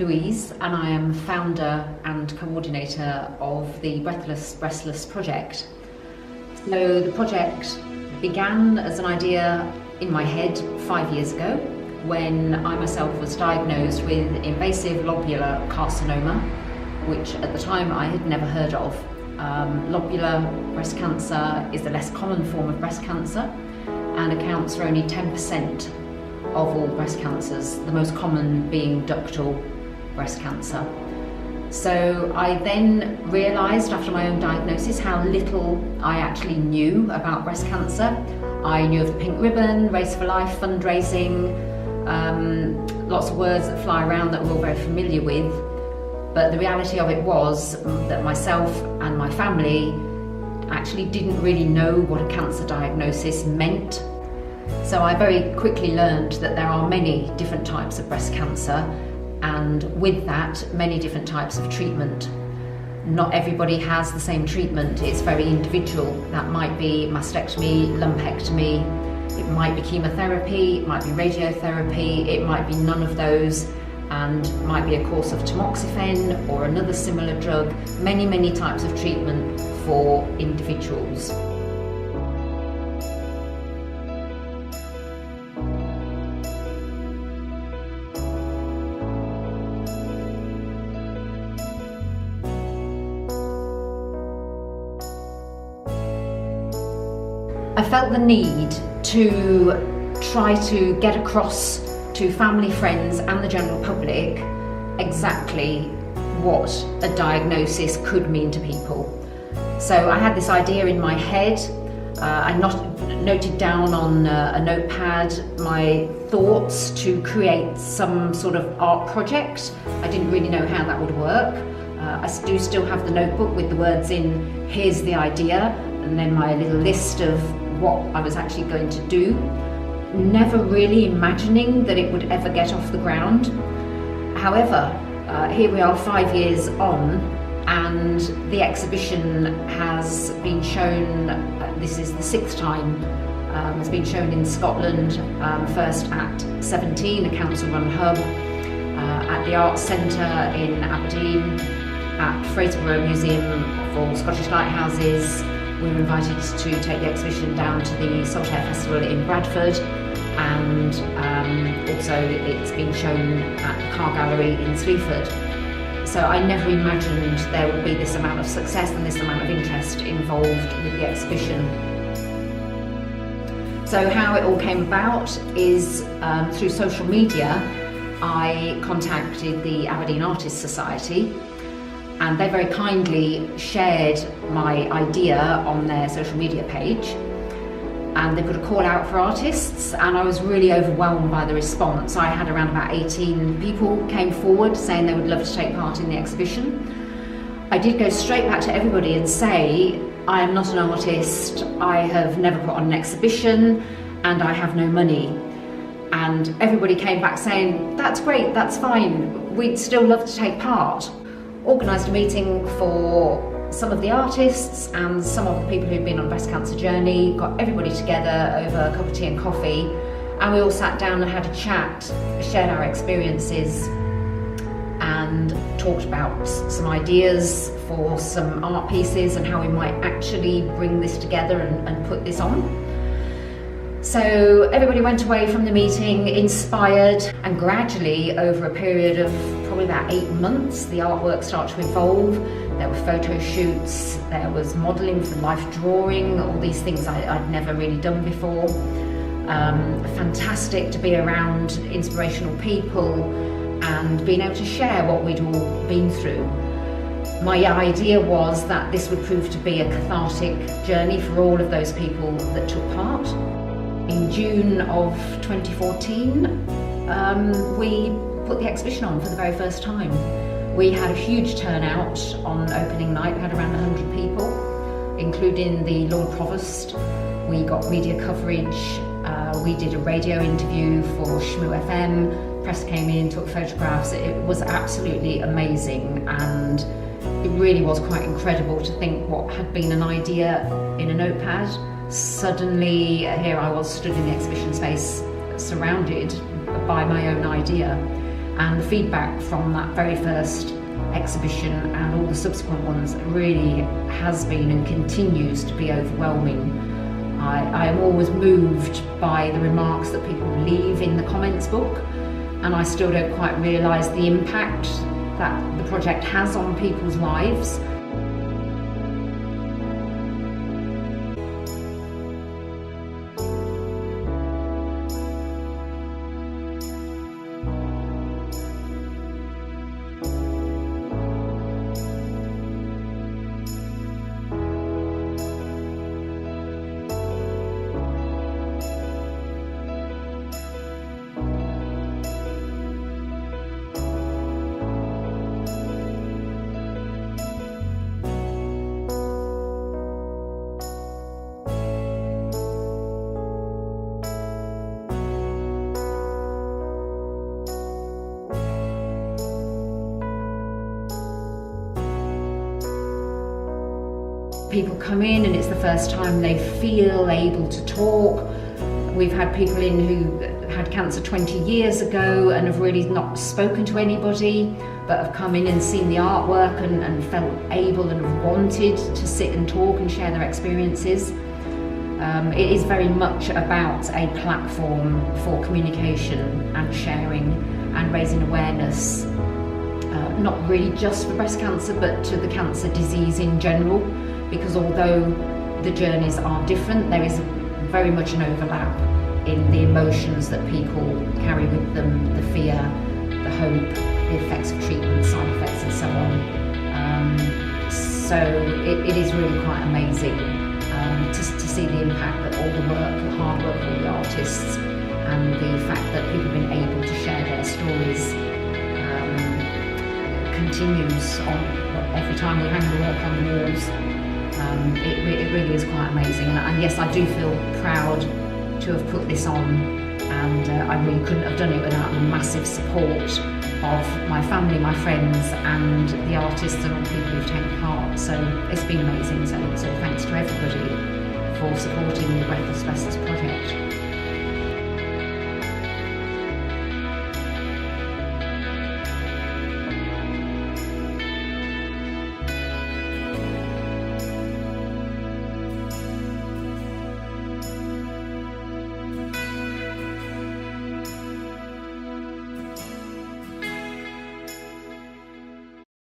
Louise and I am founder and coordinator of the Breathless Breastless Project. So the project began as an idea in my head 5 years ago when I myself was diagnosed with invasive lobular carcinoma, which at the time I had never heard of. Lobular breast cancer is the less common form of breast cancer and accounts for only 10% of all breast cancers, the most common being ductal breast cancer. So I then realised after my own diagnosis how little I actually knew about breast cancer. I knew of the Pink Ribbon, Race for Life, fundraising, lots of words that fly around that we're all very familiar with. But the reality of it was that myself and my family actually didn't really know what a cancer diagnosis meant. So I very quickly learned that there are many different types of breast cancer, and with that, many different types of treatment. Not everybody has the same treatment, it's very individual. That might be mastectomy, lumpectomy, it might be chemotherapy, it might be radiotherapy, it might be none of those, and might be a course of tamoxifen or another similar drug. Many types of treatment for individuals. I felt the need to try to get across to family, friends and the general public exactly what a diagnosis could mean to people. So I had this idea in my head. I noted down on a notepad my thoughts to create some sort of art project. I didn't really know how that would work. I do still have the notebook with the words in, here's the idea, and then my little list of what I was actually going to do. Never really imagining that it would ever get off the ground. However, here we are 5 years on, and the exhibition has been shown, this is the 6th time, has been shown in Scotland, first at 17, a council-run hub, at the Arts Centre in Aberdeen, at Fraserburgh Museum for Scottish Lighthouses. We were invited to take the exhibition down to the Saltaire Festival in Bradford, and also it's been shown at the Carre Gallery in Sleaford. So I never imagined there would be this amount of success and this amount of interest involved with the exhibition. So how it all came about is through social media. I contacted the Aberdeen Artists Society, and they very kindly shared my idea on their social media page, and they put a call out for artists, and I was really overwhelmed by the response. I had around about 18 people came forward saying they would love to take part in the exhibition. I did go straight back to everybody and say, I am not an artist, I have never put on an exhibition, and I have no money. And everybody came back saying, that's great, that's fine, we'd still love to take part. Organised a meeting for some of the artists and some of the people who'd been on a breast cancer journey, got everybody together over a cup of tea and coffee, and we all sat down and had a chat, shared our experiences and talked about some ideas for some art pieces and how we might actually bring this together and put this on. So everybody went away from the meeting inspired, and gradually over a period of probably about 8 months the artwork started to evolve. There were photo shoots, there was modelling for life drawing, all these things I'd never really done before. Fantastic to be around inspirational people and being able to share what we'd all been through. My idea was that this would prove to be a cathartic journey for all of those people that took part. In June of 2014, we put the exhibition on for the very first time. We had a huge turnout on opening night. We had around 100 people, including the Lord Provost. We got media coverage. We did a radio interview for Shmoo FM. Press came in, took photographs. It was absolutely amazing, and it really was quite incredible to think what had been an idea in a notepad. Suddenly, here I was stood in the exhibition space, surrounded by my own idea. And the feedback from that very first exhibition and all the subsequent ones really has been and continues to be overwhelming. I am always moved by the remarks that people leave in the comments book, and I still don't quite realise the impact that the project has on people's lives. People come in and it's the first time they feel able to talk. We've had people in who had cancer 20 years ago and have really not spoken to anybody, but have come in and seen the artwork and felt able and have wanted to sit and talk and share their experiences. It is very much about a platform for communication and sharing and raising awareness, not really just for breast cancer, but to the cancer disease in general. Because although the journeys are different, there is very much an overlap in the emotions that people carry with them, the fear, the hope, the effects of treatment, side effects and so on. So it is really quite amazing to see the impact that all the work, the hard work of all the artists and the fact that people have been able to share their stories continues on every time we hang the work on the walls. It really is quite amazing, and yes, I do feel proud to have put this on, and I really couldn't have done it without the massive support of my family, my friends and the artists and all the people who've taken part. So it's been amazing, so thanks to everybody for supporting the Breathless Breastless Project.